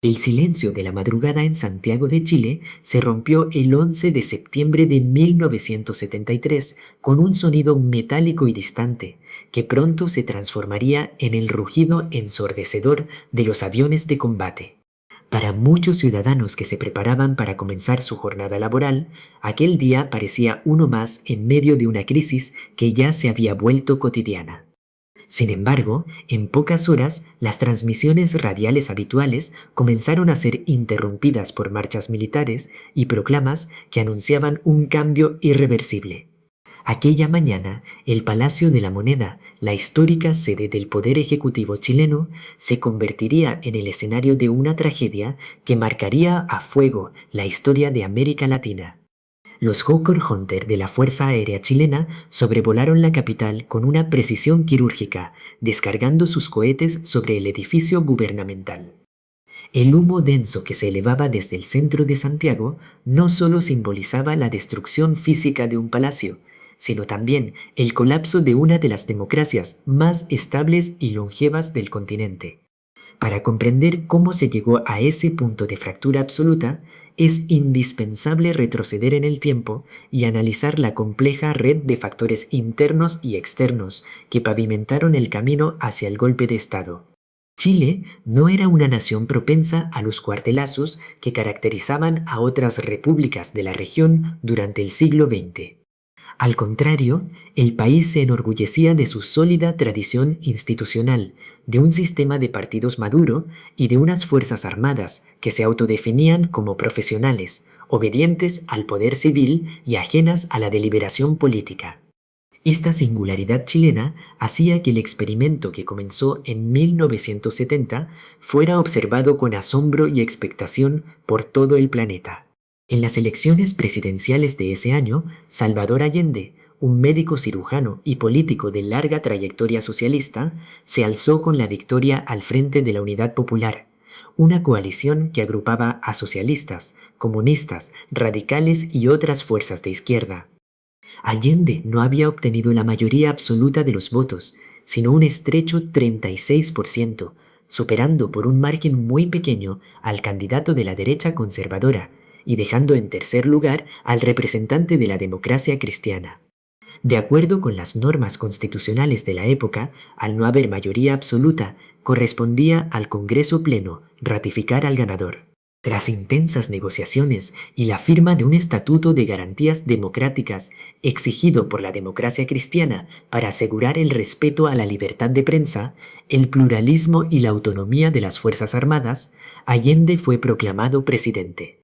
El silencio de la madrugada en Santiago de Chile se rompió el 11 de septiembre de 1973 con un sonido metálico y distante, que pronto se transformaría en el rugido ensordecedor de los aviones de combate. Para muchos ciudadanos que se preparaban para comenzar su jornada laboral, aquel día parecía uno más en medio de una crisis que ya se había vuelto cotidiana. Sin embargo, en pocas horas, las transmisiones radiales habituales comenzaron a ser interrumpidas por marchas militares y proclamas que anunciaban un cambio irreversible. Aquella mañana, el Palacio de la Moneda, la histórica sede del Poder Ejecutivo chileno, se convertiría en el escenario de una tragedia que marcaría a fuego la historia de América Latina. Los Hawker Hunter de la Fuerza Aérea Chilena sobrevolaron la capital con una precisión quirúrgica, descargando sus cohetes sobre el edificio gubernamental. El humo denso que se elevaba desde el centro de Santiago no solo simbolizaba la destrucción física de un palacio, sino también el colapso de una de las democracias más estables y longevas del continente. Para comprender cómo se llegó a ese punto de fractura absoluta, es indispensable retroceder en el tiempo y analizar la compleja red de factores internos y externos que pavimentaron el camino hacia el golpe de Estado. Chile no era una nación propensa a los cuartelazos que caracterizaban a otras repúblicas de la región durante el siglo XX. Al contrario, el país se enorgullecía de su sólida tradición institucional, de un sistema de partidos maduro y de unas fuerzas armadas que se autodefinían como profesionales, obedientes al poder civil y ajenas a la deliberación política. Esta singularidad chilena hacía que el experimento que comenzó en 1970 fuera observado con asombro y expectación por todo el planeta. En las elecciones presidenciales de ese año, Salvador Allende, un médico cirujano y político de larga trayectoria socialista, se alzó con la victoria al frente de la Unidad Popular, una coalición que agrupaba a socialistas, comunistas, radicales y otras fuerzas de izquierda. Allende no había obtenido la mayoría absoluta de los votos, sino un estrecho 36%, superando por un margen muy pequeño al candidato de la derecha conservadora y dejando en tercer lugar al representante de la democracia cristiana. De acuerdo con las normas constitucionales de la época, al no haber mayoría absoluta, correspondía al Congreso Pleno ratificar al ganador. Tras intensas negociaciones y la firma de un estatuto de garantías democráticas exigido por la democracia cristiana para asegurar el respeto a la libertad de prensa, el pluralismo y la autonomía de las Fuerzas Armadas, Allende fue proclamado presidente.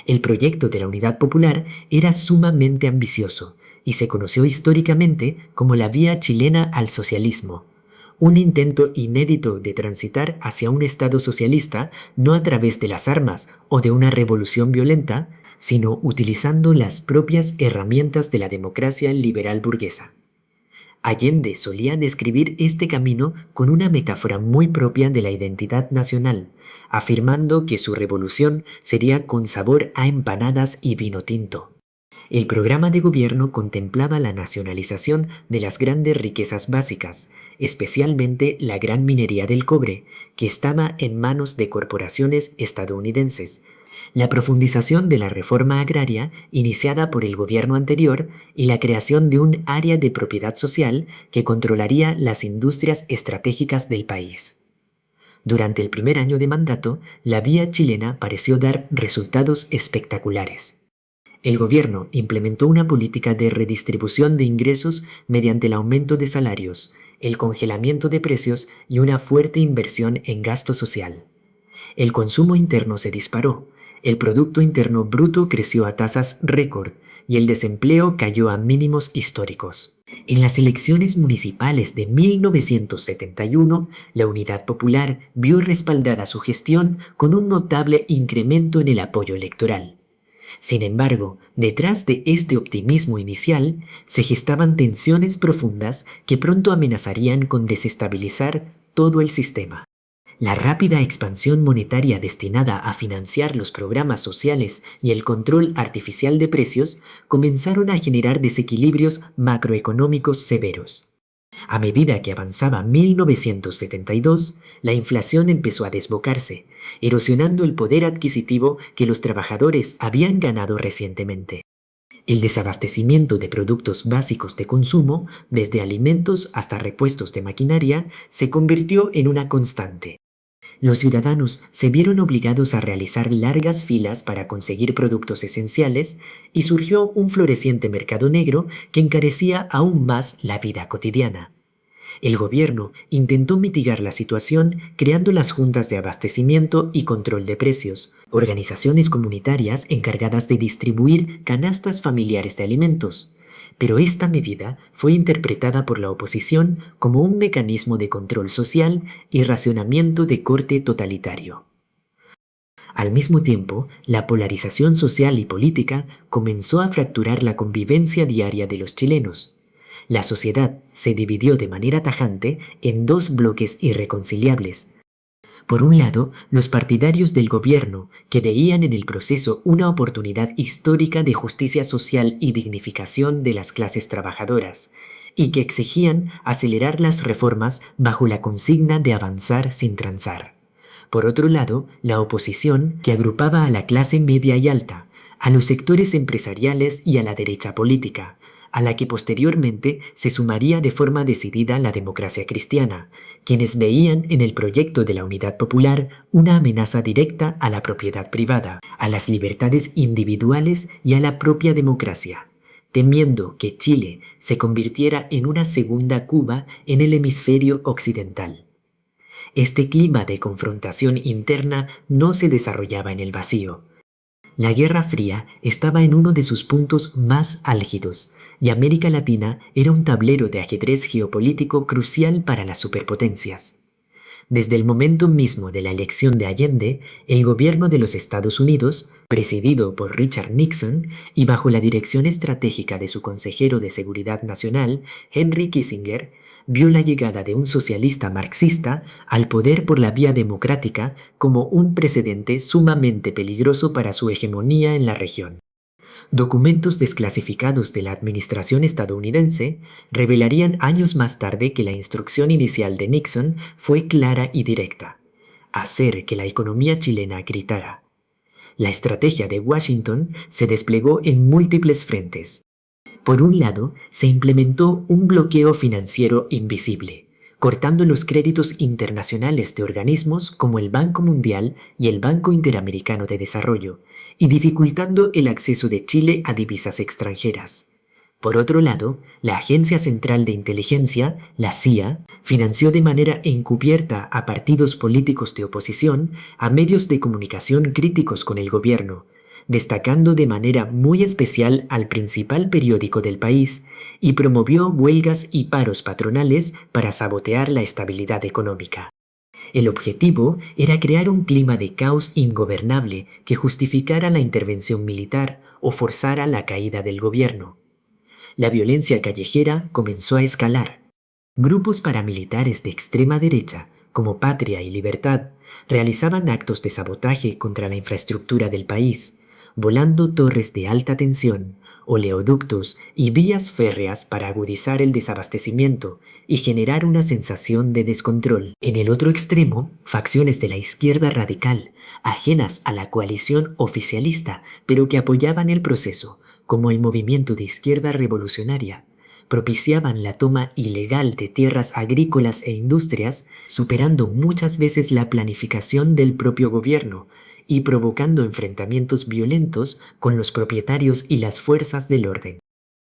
El proyecto de la Unidad Popular era sumamente ambicioso y se conoció históricamente como la vía chilena al socialismo, un intento inédito de transitar hacia un Estado socialista no a través de las armas o de una revolución violenta, sino utilizando las propias herramientas de la democracia liberal burguesa. Allende solía describir este camino con una metáfora muy propia de la identidad nacional, afirmando que su revolución sería con sabor a empanadas y vino tinto. El programa de gobierno contemplaba la nacionalización de las grandes riquezas básicas, especialmente la gran minería del cobre, que estaba en manos de corporaciones estadounidenses, la profundización de la reforma agraria iniciada por el gobierno anterior y la creación de un área de propiedad social que controlaría las industrias estratégicas del país. Durante el primer año de mandato, la vía chilena pareció dar resultados espectaculares. El gobierno implementó una política de redistribución de ingresos mediante el aumento de salarios, el congelamiento de precios y una fuerte inversión en gasto social. El consumo interno se disparó, el Producto Interno Bruto creció a tasas récord y el desempleo cayó a mínimos históricos. En las elecciones municipales de 1971, la Unidad Popular vio respaldada su gestión con un notable incremento en el apoyo electoral. Sin embargo, detrás de este optimismo inicial se gestaban tensiones profundas que pronto amenazarían con desestabilizar todo el sistema. La rápida expansión monetaria destinada a financiar los programas sociales y el control artificial de precios comenzaron a generar desequilibrios macroeconómicos severos. A medida que avanzaba 1972, la inflación empezó a desbocarse, erosionando el poder adquisitivo que los trabajadores habían ganado recientemente. El desabastecimiento de productos básicos de consumo, desde alimentos hasta repuestos de maquinaria, se convirtió en una constante. Los ciudadanos se vieron obligados a realizar largas filas para conseguir productos esenciales y surgió un floreciente mercado negro que encarecía aún más la vida cotidiana. El gobierno intentó mitigar la situación creando las juntas de abastecimiento y control de precios, organizaciones comunitarias encargadas de distribuir canastas familiares de alimentos. Pero esta medida fue interpretada por la oposición como un mecanismo de control social y racionamiento de corte totalitario. Al mismo tiempo, la polarización social y política comenzó a fracturar la convivencia diaria de los chilenos. La sociedad se dividió de manera tajante en dos bloques irreconciliables. Por un lado, los partidarios del gobierno, que veían en el proceso una oportunidad histórica de justicia social y dignificación de las clases trabajadoras, y que exigían acelerar las reformas bajo la consigna de avanzar sin transar. Por otro lado, la oposición, que agrupaba a la clase media y alta, a los sectores empresariales y a la derecha política, a la que posteriormente se sumaría de forma decidida la democracia cristiana, quienes veían en el proyecto de la unidad popular una amenaza directa a la propiedad privada, a las libertades individuales y a la propia democracia, temiendo que Chile se convirtiera en una segunda Cuba en el hemisferio occidental. Este clima de confrontación interna no se desarrollaba en el vacío. La Guerra Fría estaba en uno de sus puntos más álgidos y América Latina era un tablero de ajedrez geopolítico crucial para las superpotencias. Desde el momento mismo de la elección de Allende, el gobierno de los Estados Unidos, presidido por Richard Nixon y bajo la dirección estratégica de su consejero de Seguridad Nacional, Henry Kissinger, vio la llegada de un socialista marxista al poder por la vía democrática como un precedente sumamente peligroso para su hegemonía en la región. Documentos desclasificados de la administración estadounidense revelarían años más tarde que la instrucción inicial de Nixon fue clara y directa: hacer que la economía chilena gritara. La estrategia de Washington se desplegó en múltiples frentes. Por un lado, se implementó un bloqueo financiero invisible, cortando los créditos internacionales de organismos como el Banco Mundial y el Banco Interamericano de Desarrollo, y dificultando el acceso de Chile a divisas extranjeras. Por otro lado, la Agencia Central de Inteligencia, la CIA, financió de manera encubierta a partidos políticos de oposición, a medios de comunicación críticos con el gobierno, destacando de manera muy especial al principal periódico del país, y promovió huelgas y paros patronales para sabotear la estabilidad económica. El objetivo era crear un clima de caos ingobernable que justificara la intervención militar o forzara la caída del gobierno. La violencia callejera comenzó a escalar. Grupos paramilitares de extrema derecha, como Patria y Libertad, realizaban actos de sabotaje contra la infraestructura del país, volando torres de alta tensión, oleoductos y vías férreas para agudizar el desabastecimiento y generar una sensación de descontrol. En el otro extremo, facciones de la izquierda radical, ajenas a la coalición oficialista, pero que apoyaban el proceso, como el Movimiento de Izquierda Revolucionaria, propiciaban la toma ilegal de tierras agrícolas e industrias, superando muchas veces la planificación del propio gobierno y provocando enfrentamientos violentos con los propietarios y las fuerzas del orden.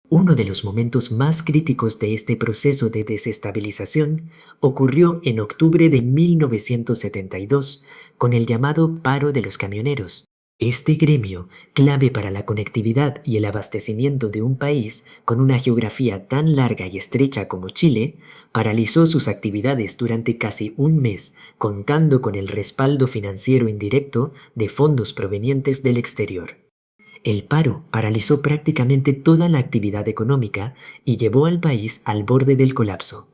Uno de los momentos más críticos de este proceso de desestabilización ocurrió en octubre de 1972, con el llamado paro de los camioneros. Este gremio, clave para la conectividad y el abastecimiento de un país con una geografía tan larga y estrecha como Chile, paralizó sus actividades durante casi un mes, contando con el respaldo financiero indirecto de fondos provenientes del exterior. El paro paralizó prácticamente toda la actividad económica y llevó al país al borde del colapso.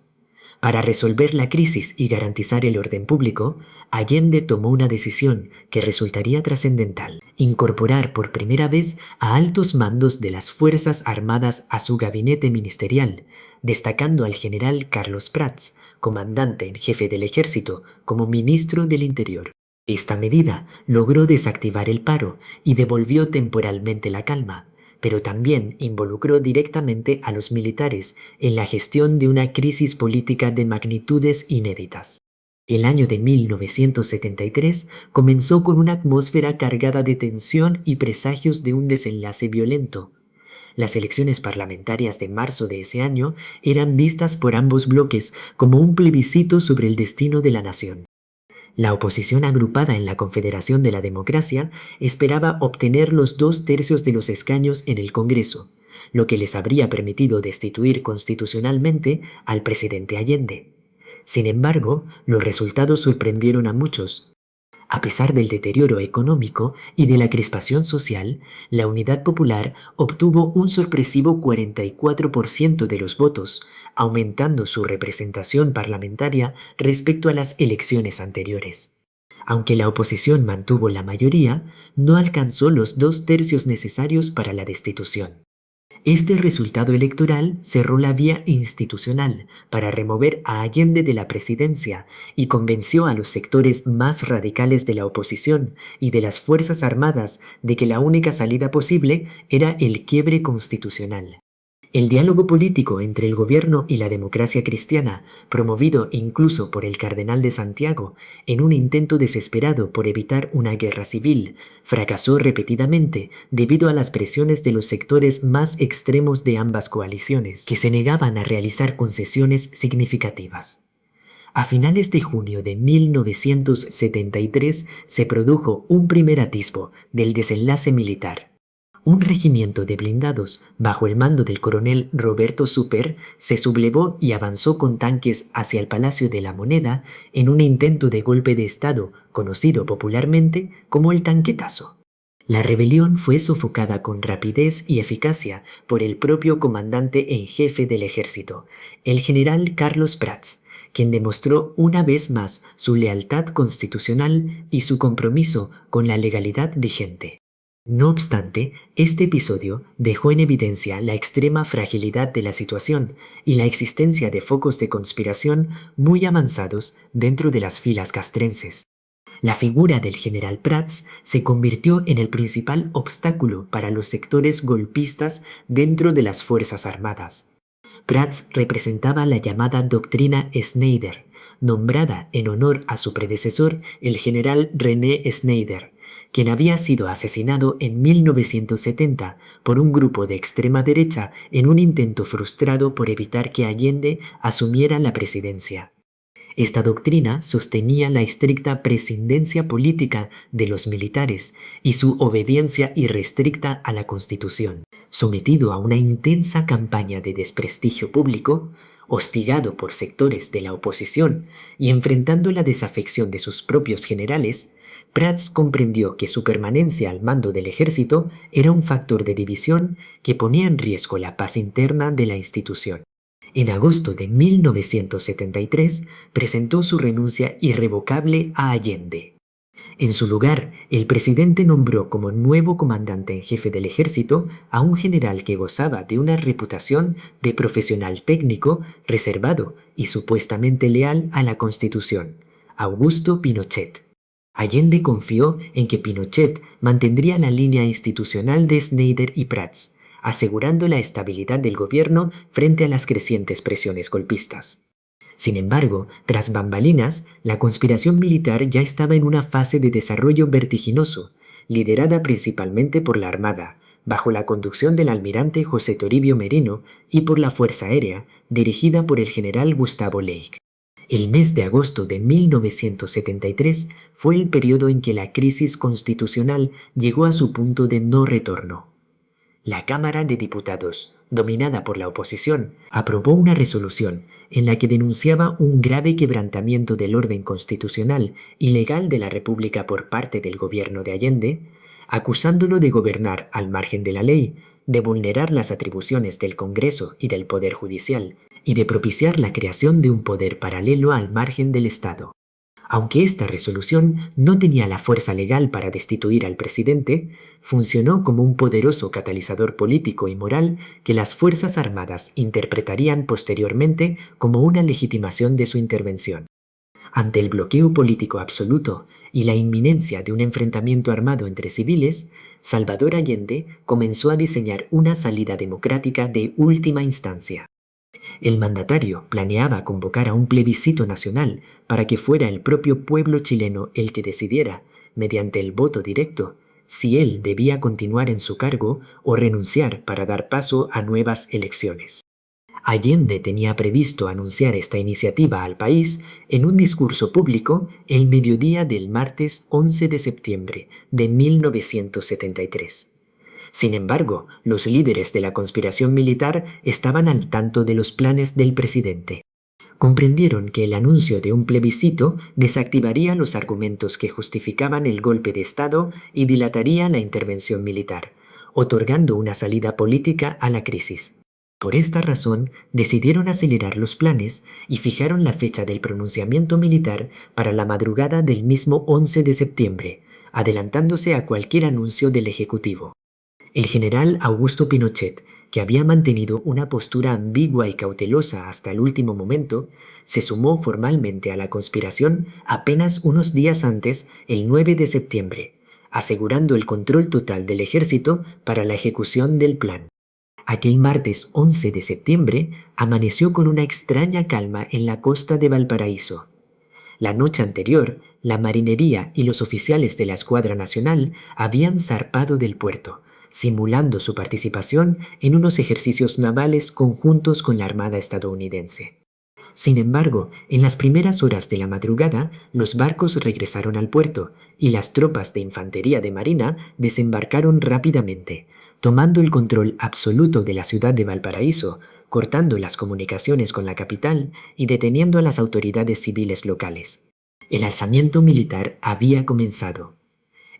Para resolver la crisis y garantizar el orden público, Allende tomó una decisión que resultaría trascendental: incorporar por primera vez a altos mandos de las Fuerzas Armadas a su gabinete ministerial, destacando al general Carlos Prats, comandante en jefe del ejército, como ministro del Interior. Esta medida logró desactivar el paro y devolvió temporalmente la calma, pero también involucró directamente a los militares en la gestión de una crisis política de magnitudes inéditas. El año de 1973 comenzó con una atmósfera cargada de tensión y presagios de un desenlace violento. Las elecciones parlamentarias de marzo de ese año eran vistas por ambos bloques como un plebiscito sobre el destino de la nación. La oposición agrupada en la Confederación de la Democracia esperaba obtener los 2/3 de los escaños en el Congreso, lo que les habría permitido destituir constitucionalmente al presidente Allende. Sin embargo, los resultados sorprendieron a muchos. A pesar del deterioro económico y de la crispación social, la Unidad Popular obtuvo un sorpresivo 44% de los votos, aumentando su representación parlamentaria respecto a las elecciones anteriores. Aunque la oposición mantuvo la mayoría, no alcanzó los 2/3 necesarios para la destitución. Este resultado electoral cerró la vía institucional para remover a Allende de la presidencia y convenció a los sectores más radicales de la oposición y de las Fuerzas Armadas de que la única salida posible era el quiebre constitucional. El diálogo político entre el gobierno y la democracia cristiana, promovido incluso por el cardenal de Santiago, en un intento desesperado por evitar una guerra civil, fracasó repetidamente debido a las presiones de los sectores más extremos de ambas coaliciones, que se negaban a realizar concesiones significativas. A finales de junio de 1973 se produjo un primer atisbo del desenlace militar. Un regimiento de blindados, bajo el mando del coronel Roberto Super, se sublevó y avanzó con tanques hacia el Palacio de la Moneda en un intento de golpe de Estado conocido popularmente como el tanquetazo. La rebelión fue sofocada con rapidez y eficacia por el propio comandante en jefe del ejército, el general Carlos Prats, quien demostró una vez más su lealtad constitucional y su compromiso con la legalidad vigente. No obstante, este episodio dejó en evidencia la extrema fragilidad de la situación y la existencia de focos de conspiración muy avanzados dentro de las filas castrenses. La figura del general Prats se convirtió en el principal obstáculo para los sectores golpistas dentro de las Fuerzas Armadas. Prats representaba la llamada doctrina Snyder, nombrada en honor a su predecesor, el general René Snyder, quien había sido asesinado en 1970 por un grupo de extrema derecha en un intento frustrado por evitar que Allende asumiera la presidencia. Esta doctrina sostenía la estricta prescindencia política de los militares y su obediencia irrestricta a la Constitución. Sometido a una intensa campaña de desprestigio público, hostigado por sectores de la oposición y enfrentando la desafección de sus propios generales, Prats comprendió que su permanencia al mando del ejército era un factor de división que ponía en riesgo la paz interna de la institución. En agosto de 1973 presentó su renuncia irrevocable a Allende. En su lugar, el presidente nombró como nuevo comandante en jefe del ejército a un general que gozaba de una reputación de profesional técnico, reservado y supuestamente leal a la Constitución, Augusto Pinochet. Allende confió en que Pinochet mantendría la línea institucional de Snyder y Prats, asegurando la estabilidad del gobierno frente a las crecientes presiones golpistas. Sin embargo, tras bambalinas, la conspiración militar ya estaba en una fase de desarrollo vertiginoso, liderada principalmente por la Armada, bajo la conducción del almirante José Toribio Merino, y por la Fuerza Aérea, dirigida por el general Gustavo Leigh. El mes de agosto de 1973 fue el periodo en que la crisis constitucional llegó a su punto de no retorno. La Cámara de Diputados, dominada por la oposición, aprobó una resolución en la que denunciaba un grave quebrantamiento del orden constitucional y legal de la República por parte del gobierno de Allende, acusándolo de gobernar al margen de la ley, de vulnerar las atribuciones del Congreso y del Poder Judicial, y de propiciar la creación de un poder paralelo al margen del Estado. Aunque esta resolución no tenía la fuerza legal para destituir al presidente, funcionó como un poderoso catalizador político y moral que las Fuerzas Armadas interpretarían posteriormente como una legitimación de su intervención. Ante el bloqueo político absoluto y la inminencia de un enfrentamiento armado entre civiles, Salvador Allende comenzó a diseñar una salida democrática de última instancia. El mandatario planeaba convocar a un plebiscito nacional para que fuera el propio pueblo chileno el que decidiera, mediante el voto directo, si él debía continuar en su cargo o renunciar para dar paso a nuevas elecciones. Allende tenía previsto anunciar esta iniciativa al país en un discurso público el mediodía del martes 11 de septiembre de 1973. Sin embargo, los líderes de la conspiración militar estaban al tanto de los planes del presidente. Comprendieron que el anuncio de un plebiscito desactivaría los argumentos que justificaban el golpe de Estado y dilataría la intervención militar, otorgando una salida política a la crisis. Por esta razón, decidieron acelerar los planes y fijaron la fecha del pronunciamiento militar para la madrugada del mismo 11 de septiembre, adelantándose a cualquier anuncio del Ejecutivo. El general Augusto Pinochet, que había mantenido una postura ambigua y cautelosa hasta el último momento, se sumó formalmente a la conspiración apenas unos días antes, el 9 de septiembre, asegurando el control total del ejército para la ejecución del plan. Aquel martes 11 de septiembre amaneció con una extraña calma en la costa de Valparaíso. La noche anterior, la marinería y los oficiales de la Escuadra Nacional habían zarpado del puerto, simulando su participación en unos ejercicios navales conjuntos con la Armada estadounidense. Sin embargo, en las primeras horas de la madrugada, los barcos regresaron al puerto y las tropas de infantería de marina desembarcaron rápidamente, tomando el control absoluto de la ciudad de Valparaíso, cortando las comunicaciones con la capital y deteniendo a las autoridades civiles locales. El alzamiento militar había comenzado.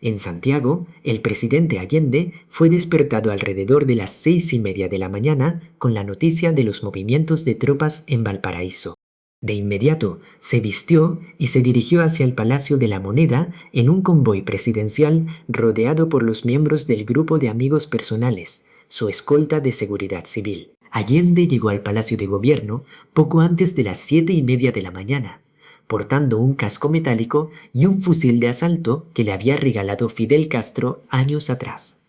En Santiago, el presidente Allende fue despertado alrededor de las 6:30 de la mañana con la noticia de los movimientos de tropas en Valparaíso. De inmediato se vistió y se dirigió hacia el Palacio de la Moneda en un convoy presidencial rodeado por los miembros del grupo de amigos personales, su escolta de seguridad civil. Allende llegó al Palacio de Gobierno poco antes de las 7:30 de la mañana, portando un casco metálico y un fusil de asalto que le había regalado Fidel Castro años atrás.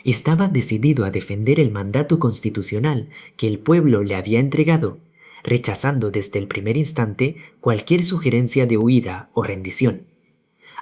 Estaba decidido a defender el mandato constitucional que el pueblo le había entregado, rechazando desde el primer instante cualquier sugerencia de huida o rendición.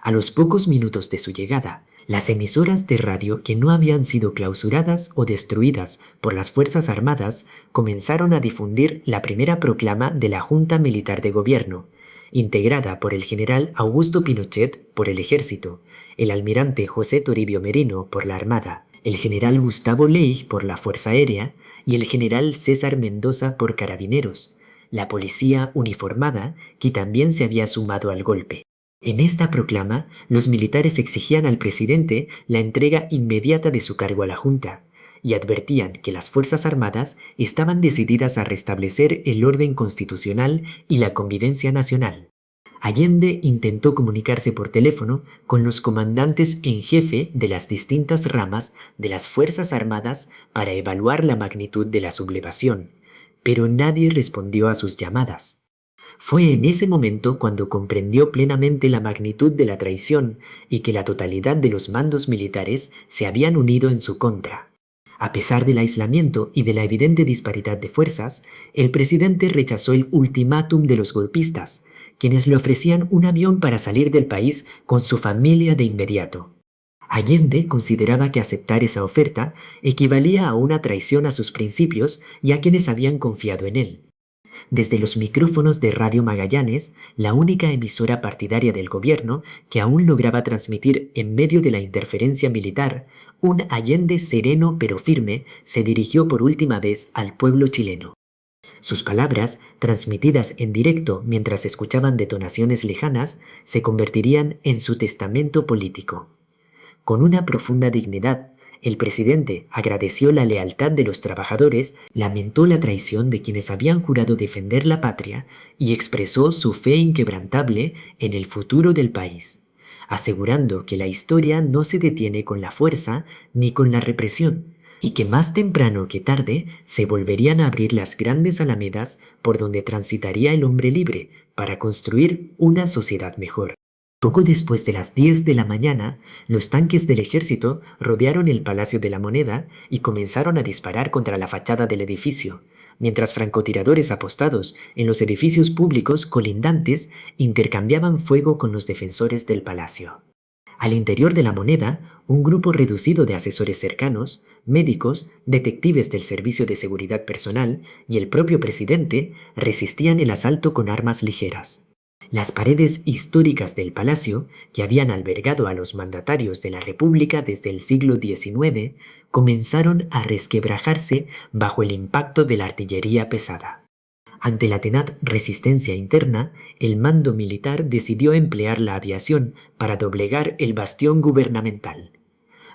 A los pocos minutos de su llegada, las emisoras de radio que no habían sido clausuradas o destruidas por las Fuerzas Armadas comenzaron a difundir la primera proclama de la Junta Militar de Gobierno, integrada por el general Augusto Pinochet por el Ejército, el almirante José Toribio Merino por la Armada, el general Gustavo Leigh por la Fuerza Aérea y el general César Mendoza por Carabineros, la policía uniformada que también se había sumado al golpe. En esta proclama, los militares exigían al presidente la entrega inmediata de su cargo a la Junta y advertían que las Fuerzas Armadas estaban decididas a restablecer el orden constitucional y la convivencia nacional. Allende intentó comunicarse por teléfono con los comandantes en jefe de las distintas ramas de las Fuerzas Armadas para evaluar la magnitud de la sublevación, pero nadie respondió a sus llamadas. Fue en ese momento cuando comprendió plenamente la magnitud de la traición y que la totalidad de los mandos militares se habían unido en su contra. A pesar del aislamiento y de la evidente disparidad de fuerzas, el presidente rechazó el ultimátum de los golpistas, quienes le ofrecían un avión para salir del país con su familia de inmediato. Allende consideraba que aceptar esa oferta equivalía a una traición a sus principios y a quienes habían confiado en él. Desde los micrófonos de Radio Magallanes, la única emisora partidaria del gobierno que aún lograba transmitir en medio de la interferencia militar, un Allende sereno pero firme se dirigió por última vez al pueblo chileno. Sus palabras, transmitidas en directo mientras escuchaban detonaciones lejanas, se convertirían en su testamento político. Con una profunda dignidad, El presidente agradeció la lealtad de los trabajadores, lamentó la traición de quienes habían jurado defender la patria y expresó su fe inquebrantable en el futuro del país, asegurando que la historia no se detiene con la fuerza ni con la represión, y que más temprano que tarde se volverían a abrir las grandes alamedas por donde transitaría el hombre libre para construir una sociedad mejor. Poco después de las 10 de la mañana, los tanques del ejército rodearon el Palacio de la Moneda y comenzaron a disparar contra la fachada del edificio, mientras francotiradores apostados en los edificios públicos colindantes intercambiaban fuego con los defensores del palacio. Al interior de la Moneda, un grupo reducido de asesores cercanos, médicos, detectives del Servicio de Seguridad Personal y el propio presidente resistían el asalto con armas ligeras. Las paredes históricas del palacio, que habían albergado a los mandatarios de la República desde el siglo XIX, comenzaron a resquebrajarse bajo el impacto de la artillería pesada. Ante la tenaz resistencia interna, el mando militar decidió emplear la aviación para doblegar el bastión gubernamental.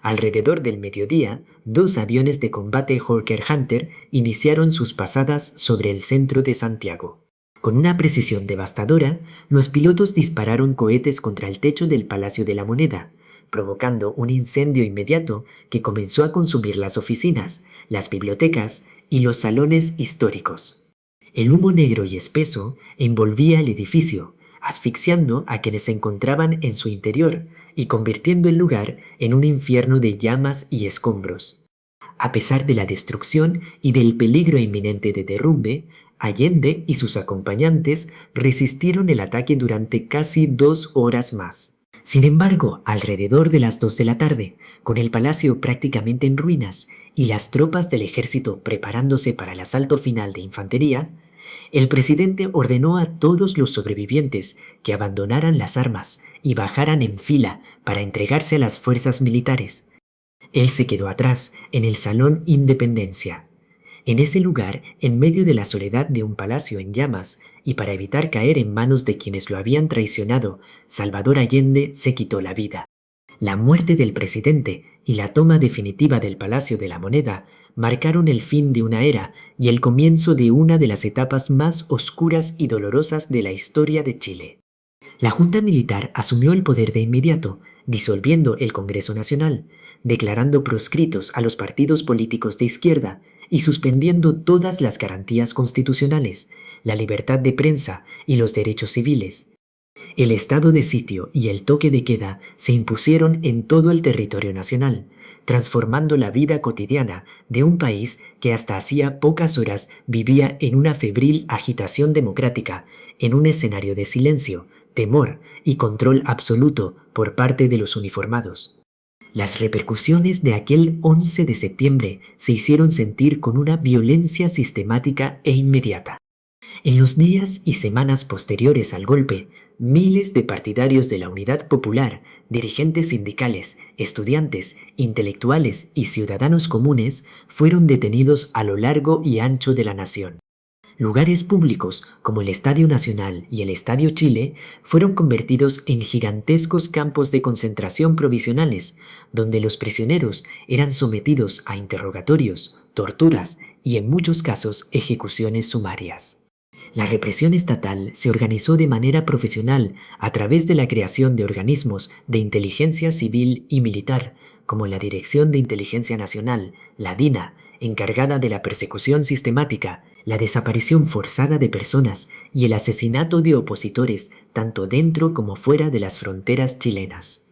Alrededor del mediodía, 2 aviones de combate Hawker Hunter iniciaron sus pasadas sobre el centro de Santiago. Con una precisión devastadora, los pilotos dispararon cohetes contra el techo del Palacio de la Moneda, provocando un incendio inmediato que comenzó a consumir las oficinas, las bibliotecas y los salones históricos. El humo negro y espeso envolvía el edificio, asfixiando a quienes se encontraban en su interior y convirtiendo el lugar en un infierno de llamas y escombros. A pesar de la destrucción y del peligro inminente de derrumbe, Allende y sus acompañantes resistieron el ataque durante casi 2 horas más. Sin embargo, alrededor de las 2 de la tarde, con el palacio prácticamente en ruinas y las tropas del ejército preparándose para el asalto final de infantería, el presidente ordenó a todos los sobrevivientes que abandonaran las armas y bajaran en fila para entregarse a las fuerzas militares. Él se quedó atrás en el Salón Independencia. En ese lugar, en medio de la soledad de un palacio en llamas, y para evitar caer en manos de quienes lo habían traicionado, Salvador Allende se quitó la vida. La muerte del presidente y la toma definitiva del Palacio de la Moneda marcaron el fin de una era y el comienzo de una de las etapas más oscuras y dolorosas de la historia de Chile. La Junta Militar asumió el poder de inmediato, disolviendo el Congreso Nacional, declarando proscritos a los partidos políticos de izquierda y suspendiendo todas las garantías constitucionales, la libertad de prensa y los derechos civiles. El estado de sitio y el toque de queda se impusieron en todo el territorio nacional, transformando la vida cotidiana de un país que hasta hacía pocas horas vivía en una febril agitación democrática, en un escenario de silencio, temor y control absoluto por parte de los uniformados. Las repercusiones de aquel 11 de septiembre se hicieron sentir con una violencia sistemática e inmediata. En los días y semanas posteriores al golpe, miles de partidarios de la Unidad Popular, dirigentes sindicales, estudiantes, intelectuales y ciudadanos comunes fueron detenidos a lo largo y ancho de la nación. Lugares públicos como el Estadio Nacional y el Estadio Chile fueron convertidos en gigantescos campos de concentración provisionales, donde los prisioneros eran sometidos a interrogatorios, torturas y en muchos casos ejecuciones sumarias. La represión estatal se organizó de manera profesional a través de la creación de organismos de inteligencia civil y militar, como la Dirección de Inteligencia Nacional, la DINA, encargada de la persecución sistemática, la desaparición forzada de personas y el asesinato de opositores tanto dentro como fuera de las fronteras chilenas.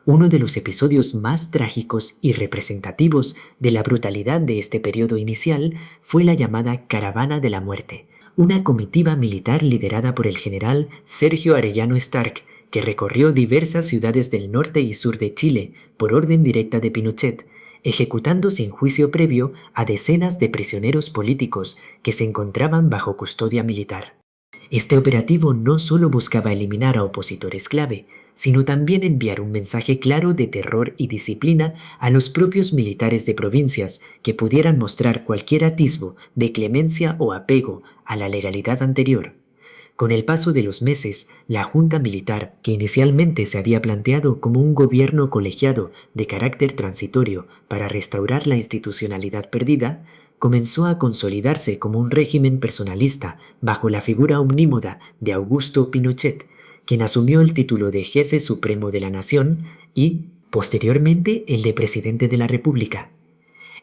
Uno de los episodios más trágicos y representativos de la brutalidad de este periodo inicial fue la llamada Caravana de la Muerte, una comitiva militar liderada por el general Sergio Arellano Stark, que recorrió diversas ciudades del norte y sur de Chile por orden directa de Pinochet, ejecutando sin juicio previo a decenas de prisioneros políticos que se encontraban bajo custodia militar. Este operativo no solo buscaba eliminar a opositores clave, sino también enviar un mensaje claro de terror y disciplina a los propios militares de provincias que pudieran mostrar cualquier atisbo de clemencia o apego a la legalidad anterior. Con el paso de los meses, la Junta Militar, que inicialmente se había planteado como un gobierno colegiado de carácter transitorio para restaurar la institucionalidad perdida, comenzó a consolidarse como un régimen personalista bajo la figura omnímoda de Augusto Pinochet, quien asumió el título de jefe supremo de la nación y, posteriormente, el de presidente de la República.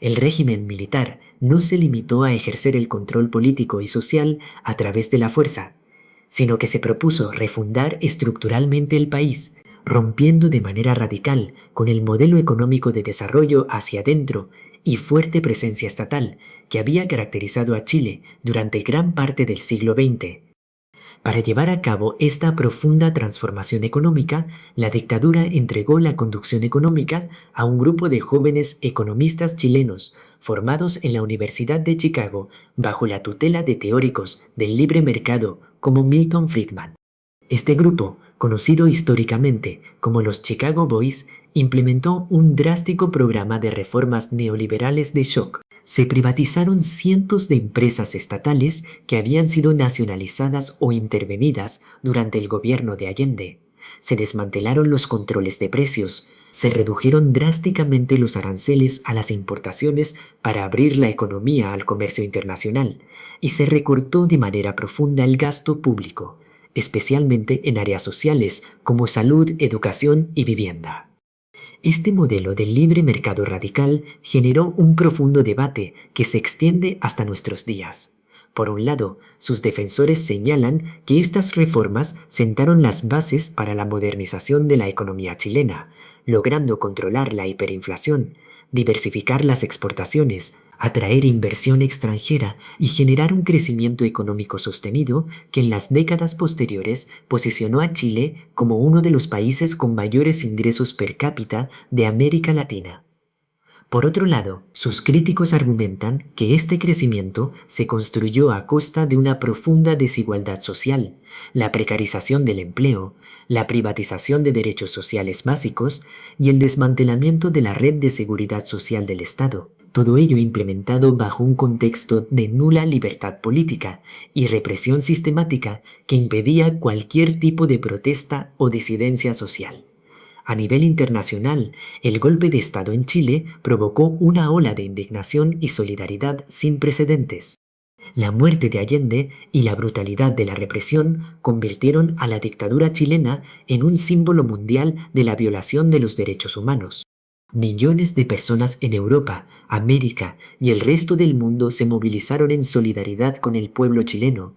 El régimen militar no se limitó a ejercer el control político y social a través de la fuerza, sino que se propuso refundar estructuralmente el país, rompiendo de manera radical con el modelo económico de desarrollo hacia adentro y fuerte presencia estatal que había caracterizado a Chile durante gran parte del siglo XX. Para llevar a cabo esta profunda transformación económica, la dictadura entregó la conducción económica a un grupo de jóvenes economistas chilenos formados en la Universidad de Chicago bajo la tutela de teóricos del libre mercado como Milton Friedman. Este grupo, conocido históricamente como los Chicago Boys, implementó un drástico programa de reformas neoliberales de shock. Se privatizaron cientos de empresas estatales que habían sido nacionalizadas o intervenidas durante el gobierno de Allende. Se desmantelaron los controles de precios, se redujeron drásticamente los aranceles a las importaciones para abrir la economía al comercio internacional y se recortó de manera profunda el gasto público, especialmente en áreas sociales como salud, educación y vivienda. Este modelo del libre mercado radical generó un profundo debate que se extiende hasta nuestros días. Por un lado, sus defensores señalan que estas reformas sentaron las bases para la modernización de la economía chilena, logrando controlar la hiperinflación, diversificar las exportaciones, atraer inversión extranjera y generar un crecimiento económico sostenido que en las décadas posteriores posicionó a Chile como uno de los países con mayores ingresos per cápita de América Latina. Por otro lado, sus críticos argumentan que este crecimiento se construyó a costa de una profunda desigualdad social, la precarización del empleo, la privatización de derechos sociales básicos y el desmantelamiento de la red de seguridad social del Estado. Todo ello implementado bajo un contexto de nula libertad política y represión sistemática que impedía cualquier tipo de protesta o disidencia social. A nivel internacional, el golpe de Estado en Chile provocó una ola de indignación y solidaridad sin precedentes. La muerte de Allende y la brutalidad de la represión convirtieron a la dictadura chilena en un símbolo mundial de la violación de los derechos humanos. Millones de personas en Europa, América y el resto del mundo se movilizaron en solidaridad con el pueblo chileno,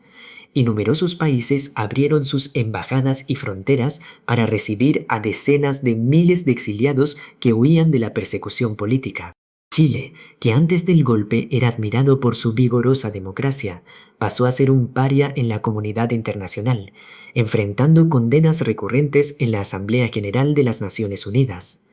y numerosos países abrieron sus embajadas y fronteras para recibir a decenas de miles de exiliados que huían de la persecución política. Chile, que antes del golpe era admirado por su vigorosa democracia, pasó a ser un paria en la comunidad internacional, enfrentando condenas recurrentes en la Asamblea General de las Naciones Unidas.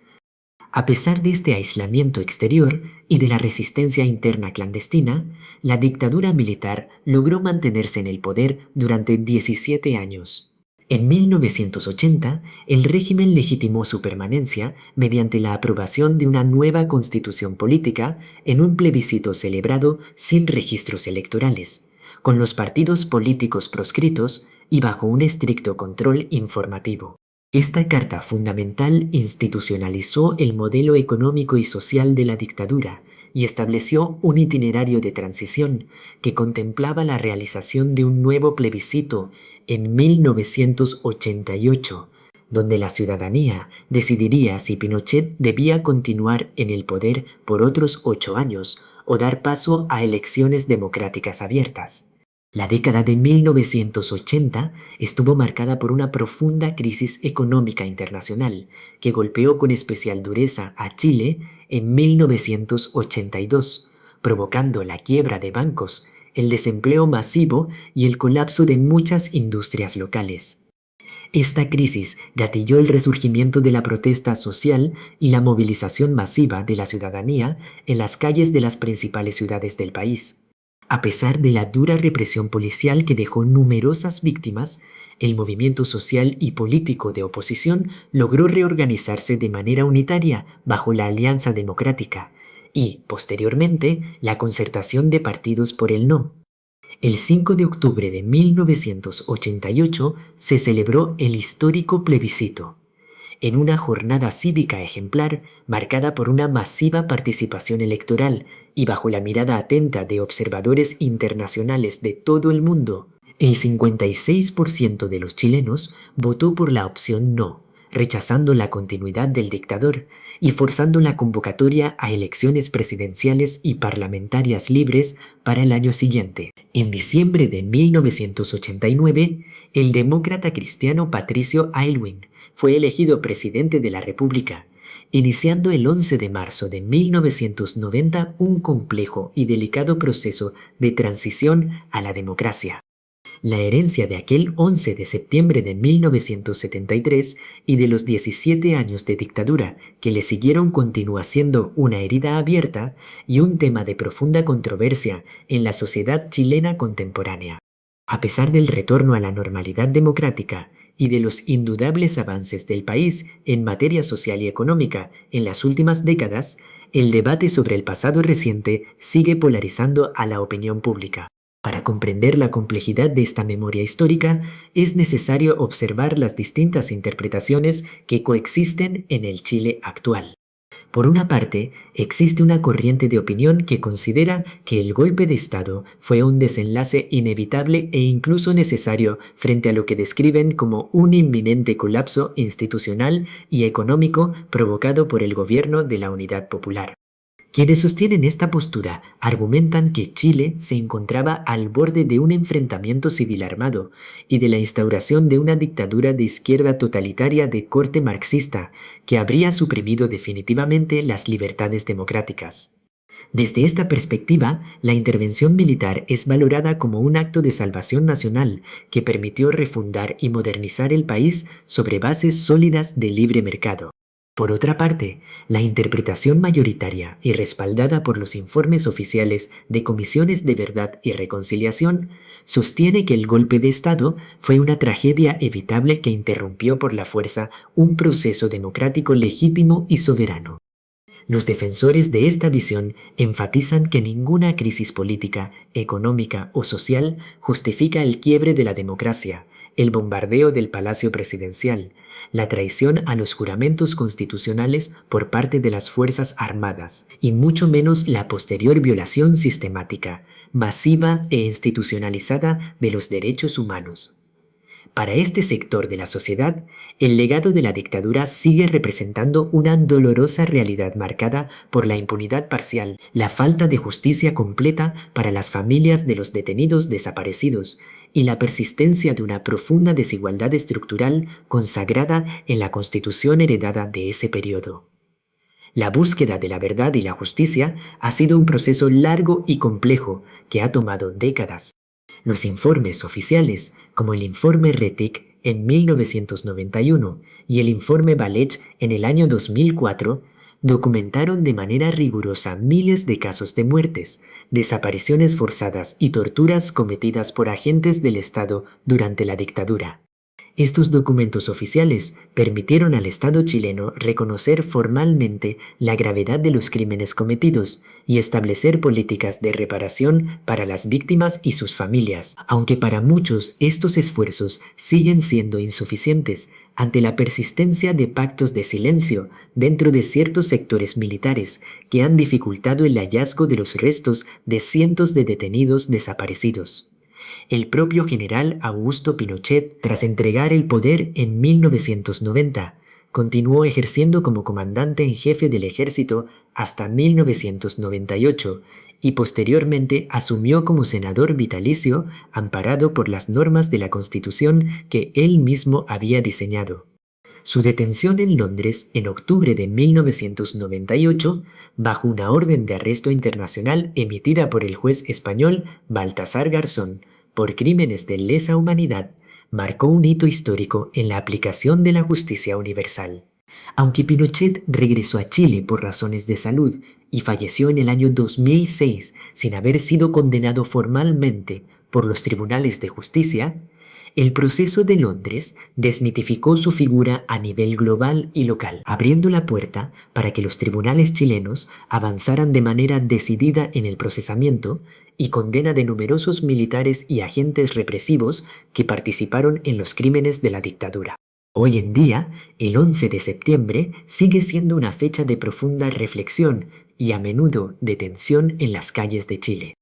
A pesar de este aislamiento exterior y de la resistencia interna clandestina, la dictadura militar logró mantenerse en el poder durante 17 años. En 1980, el régimen legitimó su permanencia mediante la aprobación de una nueva constitución política en un plebiscito celebrado sin registros electorales, con los partidos políticos proscritos y bajo un estricto control informativo. Esta carta fundamental institucionalizó el modelo económico y social de la dictadura y estableció un itinerario de transición que contemplaba la realización de un nuevo plebiscito en 1988, donde la ciudadanía decidiría si Pinochet debía continuar en el poder por otros 8 años o dar paso a elecciones democráticas abiertas. La década de 1980 estuvo marcada por una profunda crisis económica internacional que golpeó con especial dureza a Chile en 1982, provocando la quiebra de bancos, el desempleo masivo y el colapso de muchas industrias locales. Esta crisis gatilló el resurgimiento de la protesta social y la movilización masiva de la ciudadanía en las calles de las principales ciudades del país. A pesar de la dura represión policial que dejó numerosas víctimas, el movimiento social y político de oposición logró reorganizarse de manera unitaria bajo la Alianza Democrática y, posteriormente, la concertación de partidos por el no. El 5 de octubre de 1988 se celebró el histórico plebiscito, en una jornada cívica ejemplar marcada por una masiva participación electoral y bajo la mirada atenta de observadores internacionales de todo el mundo. El 56% de los chilenos votó por la opción no, rechazando la continuidad del dictador y forzando la convocatoria a elecciones presidenciales y parlamentarias libres para el año siguiente. En diciembre de 1989, el demócrata cristiano Patricio Aylwin fue elegido presidente de la República, iniciando el 11 de marzo de 1990 un complejo y delicado proceso de transición a la democracia. La herencia de aquel 11 de septiembre de 1973 y de los 17 años de dictadura que le siguieron continúa siendo una herida abierta y un tema de profunda controversia en la sociedad chilena contemporánea. A pesar del retorno a la normalidad democrática y de los indudables avances del país en materia social y económica en las últimas décadas, el debate sobre el pasado reciente sigue polarizando a la opinión pública. Para comprender la complejidad de esta memoria histórica, es necesario observar las distintas interpretaciones que coexisten en el Chile actual. Por una parte, existe una corriente de opinión que considera que el golpe de Estado fue un desenlace inevitable e incluso necesario frente a lo que describen como un inminente colapso institucional y económico provocado por el gobierno de la Unidad Popular. Quienes sostienen esta postura argumentan que Chile se encontraba al borde de un enfrentamiento civil armado y de la instauración de una dictadura de izquierda totalitaria de corte marxista que habría suprimido definitivamente las libertades democráticas. Desde esta perspectiva, la intervención militar es valorada como un acto de salvación nacional que permitió refundar y modernizar el país sobre bases sólidas de libre mercado. Por otra parte, la interpretación mayoritaria y respaldada por los informes oficiales de comisiones de verdad y reconciliación sostiene que el golpe de Estado fue una tragedia evitable que interrumpió por la fuerza un proceso democrático legítimo y soberano. Los defensores de esta visión enfatizan que ninguna crisis política, económica o social justifica el quiebre de la democracia, el bombardeo del Palacio Presidencial, la traición a los juramentos constitucionales por parte de las Fuerzas Armadas, y mucho menos la posterior violación sistemática, masiva e institucionalizada de los derechos humanos. Para este sector de la sociedad, el legado de la dictadura sigue representando una dolorosa realidad marcada por la impunidad parcial, la falta de justicia completa para las familias de los detenidos desaparecidos y la persistencia de una profunda desigualdad estructural consagrada en la Constitución heredada de ese periodo. La búsqueda de la verdad y la justicia ha sido un proceso largo y complejo que ha tomado décadas. Los informes oficiales, como el informe Rettig en 1991 y el informe Valech en el año 2004, documentaron de manera rigurosa miles de casos de muertes, desapariciones forzadas y torturas cometidas por agentes del Estado durante la dictadura. Estos documentos oficiales permitieron al Estado chileno reconocer formalmente la gravedad de los crímenes cometidos y establecer políticas de reparación para las víctimas y sus familias, aunque para muchos estos esfuerzos siguen siendo insuficientes ante la persistencia de pactos de silencio dentro de ciertos sectores militares que han dificultado el hallazgo de los restos de cientos de detenidos desaparecidos. El propio general Augusto Pinochet, tras entregar el poder en 1990, continuó ejerciendo como comandante en jefe del ejército hasta 1998 y posteriormente asumió como senador vitalicio amparado por las normas de la Constitución que él mismo había diseñado. Su detención en Londres en octubre de 1998, bajo una orden de arresto internacional emitida por el juez español Baltasar Garzón por crímenes de lesa humanidad, marcó un hito histórico en la aplicación de la justicia universal. Aunque Pinochet regresó a Chile por razones de salud y falleció en el año 2006 sin haber sido condenado formalmente por los tribunales de justicia, El proceso de Londres desmitificó su figura a nivel global y local, abriendo la puerta para que los tribunales chilenos avanzaran de manera decidida en el procesamiento y condena de numerosos militares y agentes represivos que participaron en los crímenes de la dictadura. Hoy en día, el 11 de septiembre sigue siendo una fecha de profunda reflexión y a menudo de tensión en las calles de Chile.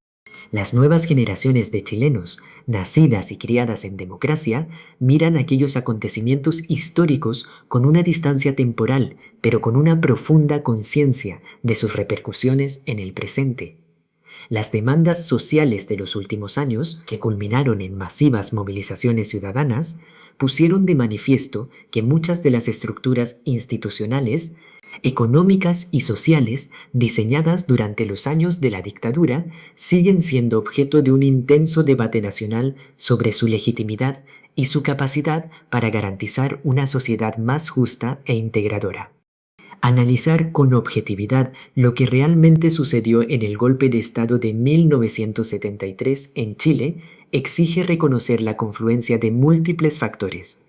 Las nuevas generaciones de chilenos, nacidas y criadas en democracia, miran aquellos acontecimientos históricos con una distancia temporal, pero con una profunda conciencia de sus repercusiones en el presente. Las demandas sociales de los últimos años, que culminaron en masivas movilizaciones ciudadanas, pusieron de manifiesto que muchas de las estructuras institucionales, económicas y sociales diseñadas durante los años de la dictadura siguen siendo objeto de un intenso debate nacional sobre su legitimidad y su capacidad para garantizar una sociedad más justa e integradora. Analizar con objetividad lo que realmente sucedió en el golpe de Estado de 1973 en Chile exige reconocer la confluencia de múltiples factores.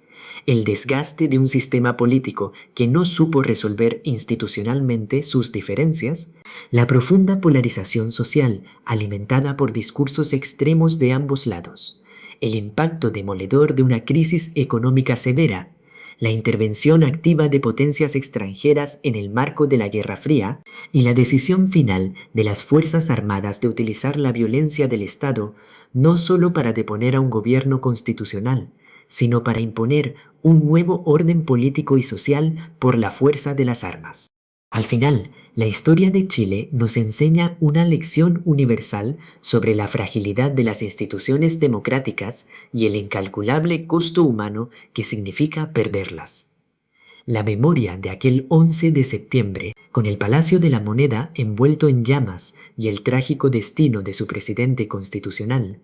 El desgaste de un sistema político que no supo resolver institucionalmente sus diferencias, la profunda polarización social alimentada por discursos extremos de ambos lados, el impacto demoledor de una crisis económica severa, la intervención activa de potencias extranjeras en el marco de la Guerra Fría y la decisión final de las Fuerzas Armadas de utilizar la violencia del Estado no solo para deponer a un gobierno constitucional, sino para imponer un nuevo orden político y social por la fuerza de las armas. Al final, la historia de Chile nos enseña una lección universal sobre la fragilidad de las instituciones democráticas y el incalculable costo humano que significa perderlas. La memoria de aquel 11 de septiembre, con el Palacio de la Moneda envuelto en llamas y el trágico destino de su presidente constitucional,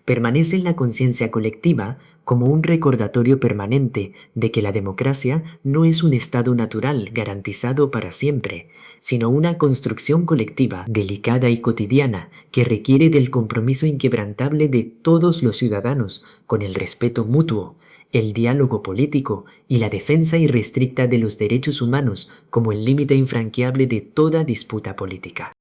permanece en la conciencia colectiva como un recordatorio permanente de que la democracia no es un estado natural garantizado para siempre, sino una construcción colectiva delicada y cotidiana que requiere del compromiso inquebrantable de todos los ciudadanos con el respeto mutuo, el diálogo político y la defensa irrestricta de los derechos humanos como el límite infranqueable de toda disputa política.